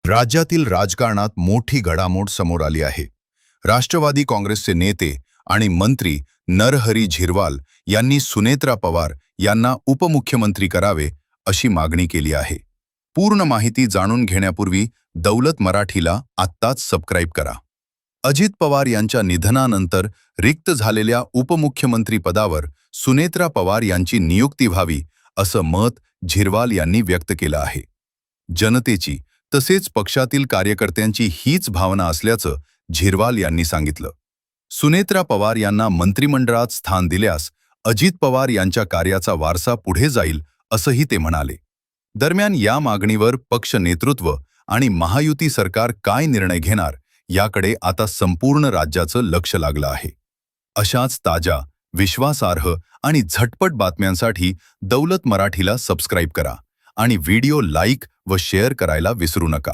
राज्यातील राजकारणात मोठी घडामोड समोर आली आहे. राष्ट्रवादी काँग्रेसचे नेते आणि मंत्री नरहरी झिरवाल यांनी सुनेत्रा पवार यांना उपमुख्यमंत्री करावे अशी मागणी केली आहे. पूर्ण माहिती जाणून घेण्यापूर्वी दौलत मराठीला आत्ताच सबस्क्राईब करा. अजित पवार यांच्या निधनानंतर रिक्त झालेल्या उपमुख्यमंत्री पदावर सुनेत्रा पवार यांची नियुक्ती व्हावी असं मत झिरवाल यांनी व्यक्त केलं आहे. जनतेची तसेच पक्षातील कार्यकर्त्यांची हीच भावना असल्याचं झिरवाल यांनी सांगितलं. सुनेत्रा पवार यांना मंत्रिमंडळात स्थान दिल्यास अजित पवार यांच्या कार्याचा वारसा पुढे जाईल असंही ते म्हणाले. दरम्यान या मागणीवर पक्ष नेतृत्व आणि महायुती सरकार काय निर्णय घेणार याकडे आता संपूर्ण राज्याचं लक्ष लागलं आहे. अशाच ताज्या, विश्वासार्ह आणि झटपट बातम्यांसाठी दौलत मराठीला सबस्क्राईब करा आणि व्हिडिओ लाईक व शेअर करायला विसरू नका.